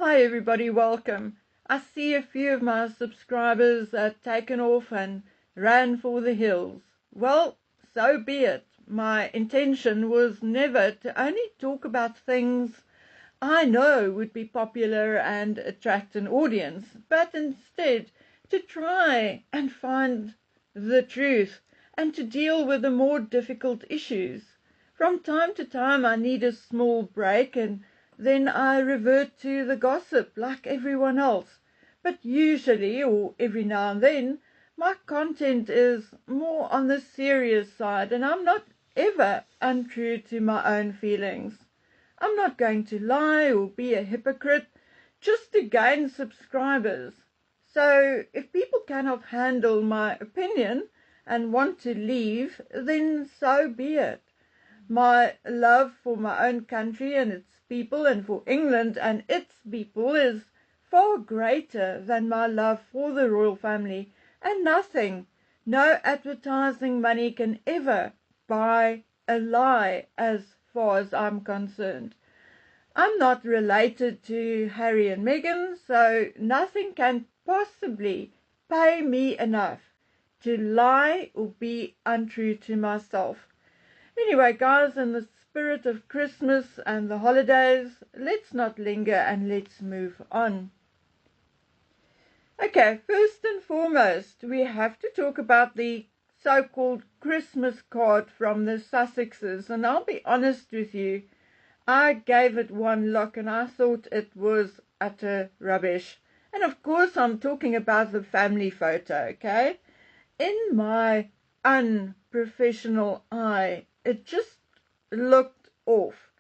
Hi everybody, welcome. I see a few of my subscribers had taken off and ran for the hills. Well, so be it. My intention was never to only talk about things I know would be popular and attract an audience, but instead to try and find the truth and to deal with the more difficult issues. From time to time I need a small break and then I revert to the gossip like everyone else. But usually, or every now and then, my content is more on the serious side and I'm not ever untrue to my own feelings. I'm not going to lie or be a hypocrite just to gain subscribers. So if people cannot handle my opinion and want to leave, then so be it. My love for my own country and its people and for England and its people is far greater than my love for the royal family, and nothing, no advertising money can ever buy a lie as far as I'm concerned. I'm not related to Harry and Meghan, so nothing can possibly pay me enough to lie or be untrue to myself. Anyway, guys, in the spirit of Christmas and the holidays, let's not linger and let's move on. Okay, first and foremost, we have to talk about the so-called Christmas card from the Sussexes, and I'll be honest with you, I gave it one look and I thought it was utter rubbish. And of course I'm talking about the family photo, okay? In my unprofessional eye, it just looked off.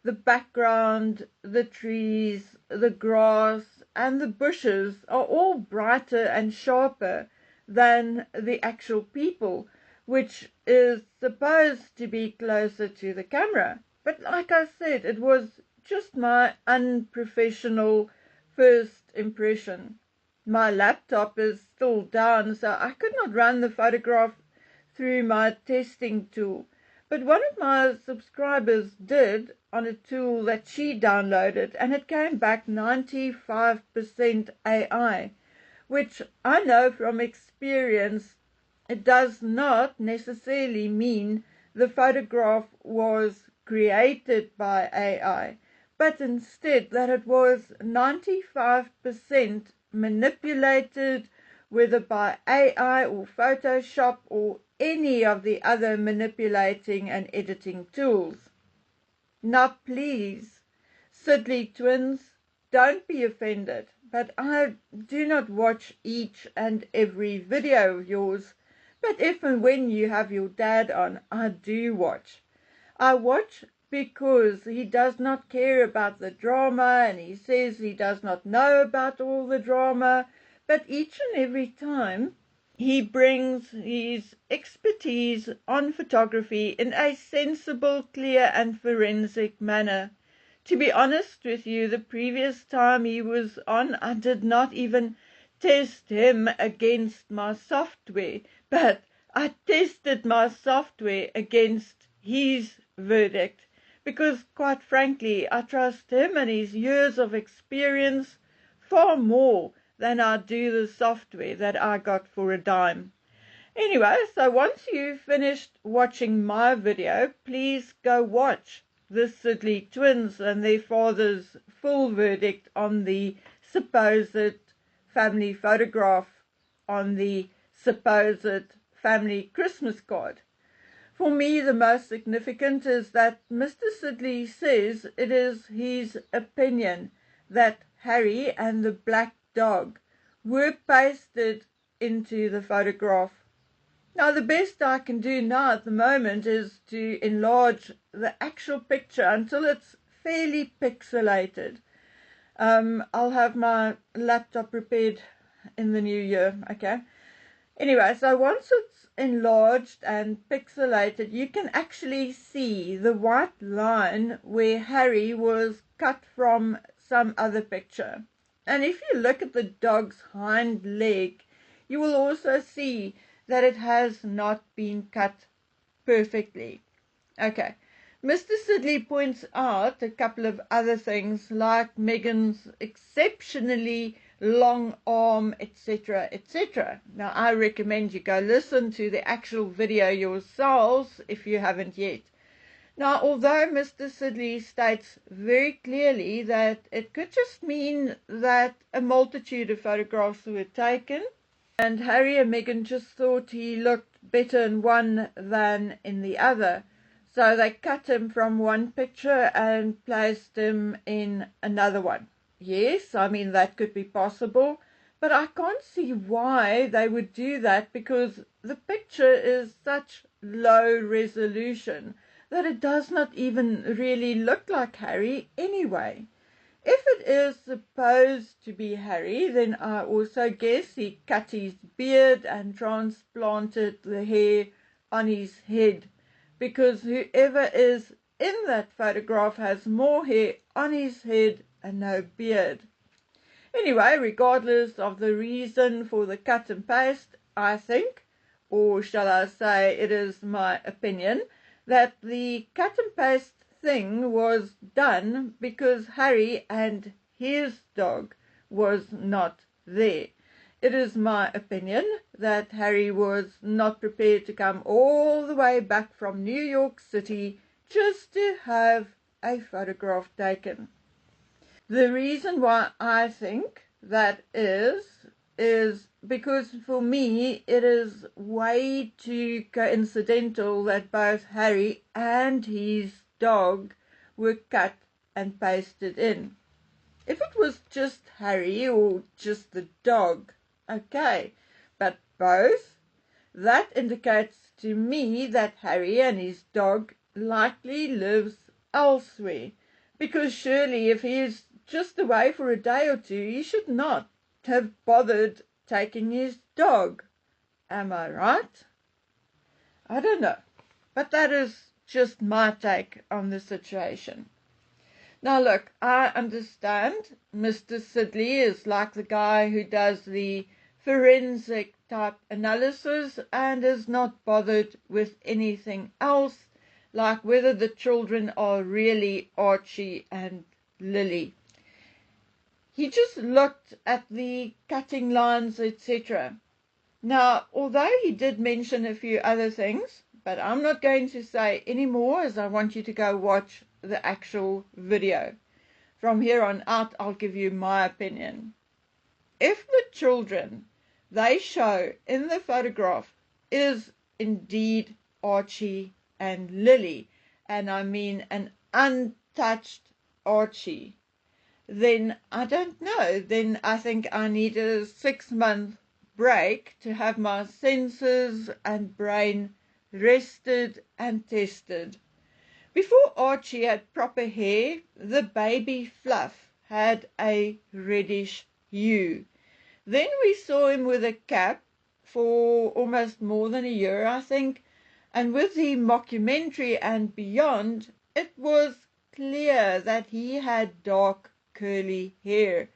The background, the trees, the grass and the bushes are all brighter and sharper than the actual people, which is supposed to be closer to the camera. But like I said, it was just my unprofessional first impression. My laptop is still down, so I could not run the photograph through my testing tool. But one of my subscribers did on a tool that she downloaded, and it came back 95% AI, which I know from experience it does not necessarily mean the photograph was created by AI, but instead that it was 95% manipulated, whether by AI or Photoshop or any of the other manipulating and editing tools. Now please, Sidley twins, don't be offended, but I do not watch each and every video of yours. But if and when you have your dad on, I do watch. I watch because he does not care about the drama and he says he does not know about all the drama. But each and every time he brings his expertise on photography in a sensible, clear and forensic manner. To be honest with you, the previous time he was on, I did not even test him against my software, but I tested my software against his verdict because, quite frankly, I trust him and his years of experience far more than I do the software that I got for a dime. Anyway, so once you've finished watching my video, please go watch the Sidley twins and their father's full verdict on the supposed family photograph on the supposed family Christmas card. For me, the most significant is that Mr. Sidley says it is his opinion that Harry and the black dog were pasted into the photograph. Now, the best I can do now at the moment is to enlarge the actual picture until it's fairly pixelated. I'll have my laptop repaired in the new year, okay? Anyway, so once it's enlarged and pixelated, you can actually see the white line where Harry was cut from some other picture. And if you look at the dog's hind leg, you will also see that it has not been cut perfectly. Okay, Mr. Sidley points out a couple of other things like Meghan's exceptionally long arm, etc., etc. Now, I recommend you go listen to the actual video yourselves if you haven't yet. Now, although Mr. Sidley states very clearly that it could just mean that a multitude of photographs were taken, and Harry and Meghan just thought he looked better in one than in the other. So they cut him from one picture and placed him in another one. Yes, I mean, that could be possible, but I can't see why they would do that, because the picture is such low resolution that it does not even really look like Harry anyway. If it is supposed to be Harry, then I also guess he cut his beard and transplanted the hair on his head, because whoever is in that photograph has more hair on his head and no beard. Anyway, regardless of the reason for the cut and paste, I think, or shall I say it is my opinion, that the cut and paste thing was done because Harry and his dog was not there. It is my opinion that Harry was not prepared to come all the way back from New York City just to have a photograph taken. The reason why I think that is because for me it is way too coincidental that both Harry and his dog were cut and pasted in. If it was just Harry or just the dog, okay, but both, that indicates to me that Harry and his dog likely lives elsewhere, because surely if he is just away for a day or two, he should not have bothered taking his dog. Am I right? I don't know, but that is just my take on the situation. Now look, I understand Mr. Sidley is like the guy who does the forensic type analysis and is not bothered with anything else, like whether the children are really Archie and Lily. He just looked at the cutting lines, etc. Now, although he did mention a few other things, but I'm not going to say any more, as I want you to go watch the actual video. From here on out, I'll give you my opinion. If the children they show in the photograph is indeed Archie and Lily, and I mean an untouched Archie, then I don't know. Then I think I need a 6-month break to have my senses and brain rested and tested. Before Archie had proper hair, the baby Fluff had a reddish hue. Then we saw him with a cap for almost more than a year, I think, and with the mockumentary and beyond, it was clear that he had dark curly hair.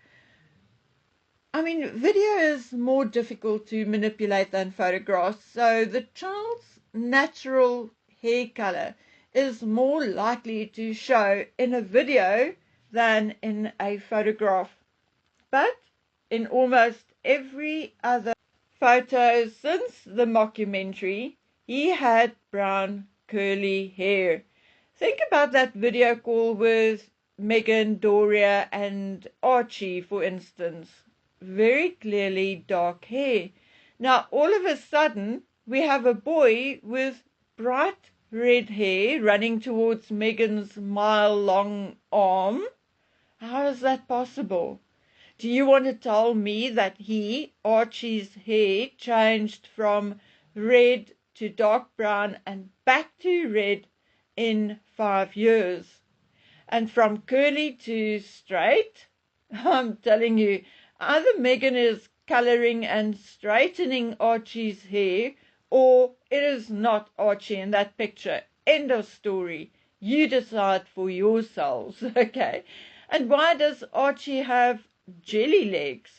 I mean, video is more difficult to manipulate than photographs, so the child's natural hair color is more likely to show in a video than in a photograph. But in almost every other photo since the mockumentary, he had brown curly hair. Think about that video call with Meghan, Doria and Archie, for instance. Very clearly dark hair. Now, all of a sudden, we have a boy with bright red hair running towards Meghan's mile-long arm. How is that possible? Do you want to tell me that Archie's hair, changed from red to dark brown and back to red in 5 years? And from curly to straight? I'm telling you, either Meghan is colouring and straightening Archie's hair, or it is not Archie in that picture. End of story. You decide for yourselves, okay? And why does Archie have jelly legs?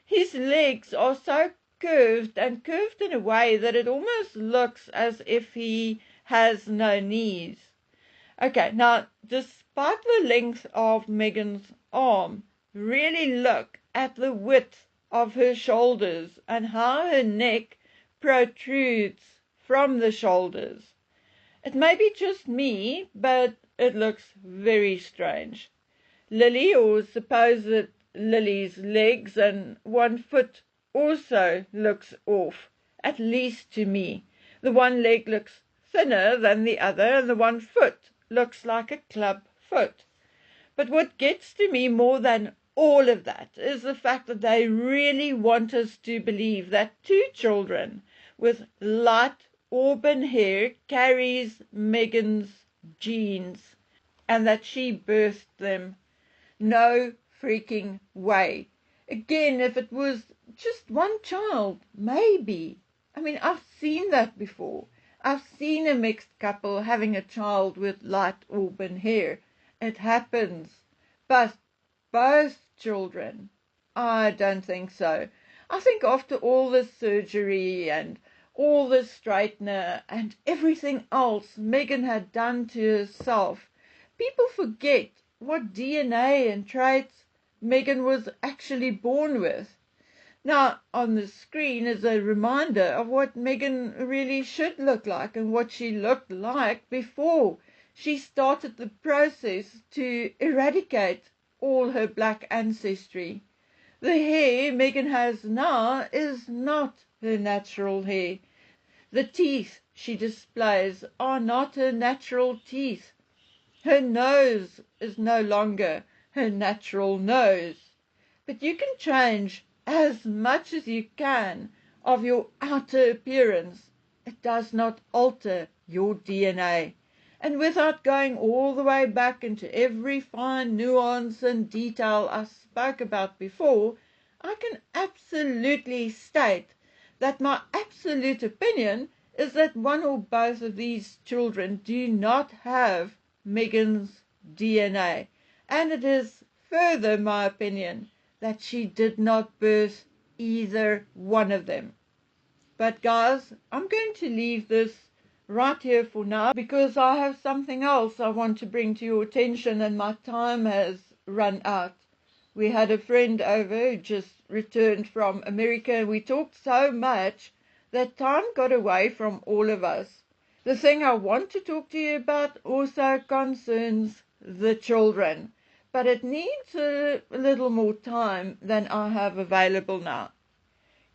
His legs are so curved and curved in a way that it almost looks as if he has no knees. Okay, now, despite the length of Megan's arm, really look at the width of her shoulders and how her neck protrudes from the shoulders. It may be just me, but it looks very strange. Lily, or supposed Lily's legs and one foot also looks off, at least to me. The one leg looks thinner than the other, and the one foot looks like a club foot. But what gets to me more than all of that is the fact that they really want us to believe that two children with light auburn hair carries Megan's genes and that she birthed them. No freaking way. Again, if it was just one child, maybe. I mean, I've seen that before. I've seen a mixed couple having a child with light auburn hair. It happens. But both children, I don't think so. I think after all the surgery and all the straightener and everything else Megan had done to herself, people forget what DNA and traits Megan was actually born with. Now, on the screen is a reminder of what Megan really should look like and what she looked like before she started the process to eradicate all her black ancestry. The hair Megan has now is not her natural hair. The teeth she displays are not her natural teeth. Her nose is no longer her natural nose. But you can change as much as you can of your outer appearance. It does not alter your DNA. And without going all the way back into every fine nuance and detail I spoke about before, I can absolutely state that my absolute opinion is that one or both of these children do not have Megan's DNA, and it is further my opinion that she did not birth either one of them. But guys, I'm going to leave this right here for now because I have something else I want to bring to your attention and my time has run out. We had a friend over who just returned from America and we talked so much that time got away from all of us. The thing I want to talk to you about also concerns the children, but it needs a little more time than I have available now.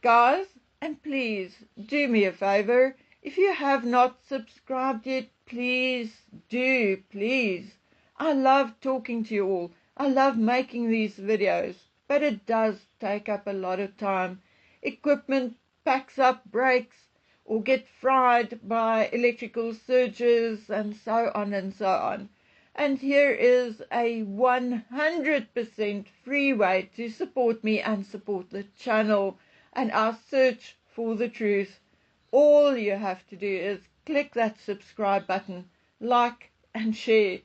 Guys, and please do me a favor, if you have not subscribed yet, please do, please. I love talking to you all. I love making these videos, but it does take up a lot of time. Equipment packs up, breaks, or get fried by electrical surges and so on and so on. And here is a 100% free way to support me and support the channel and our search for the truth. All you have to do is click that subscribe button, like and share.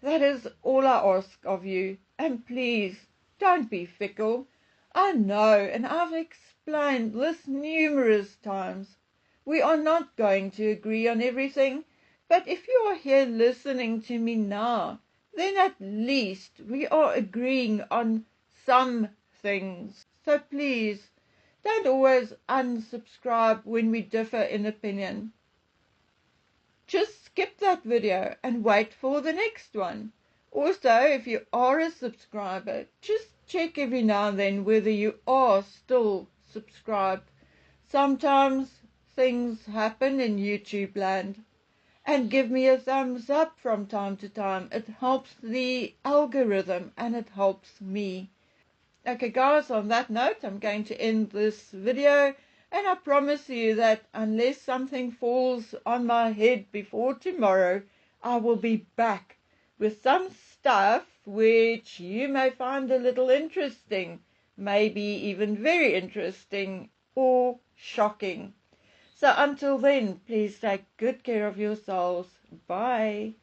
That is all I ask of you. And please, don't be fickle. I know, and I've explained this numerous times. We are not going to agree on everything, but if you are here listening to me now, then at least we are agreeing on some things. So please, don't always unsubscribe when we differ in opinion. Just skip that video and wait for the next one. Also, if you are a subscriber, just check every now and then whether you are still subscribed. Sometimes things happen in YouTube land. And give me a thumbs up from time to time. It helps the algorithm and it helps me. Okay guys, on that note, I'm going to end this video. And I promise you that unless something falls on my head before tomorrow, I will be back with some stuff which you may find a little interesting, maybe even very interesting or shocking. So until then, please take good care of yourselves. Bye.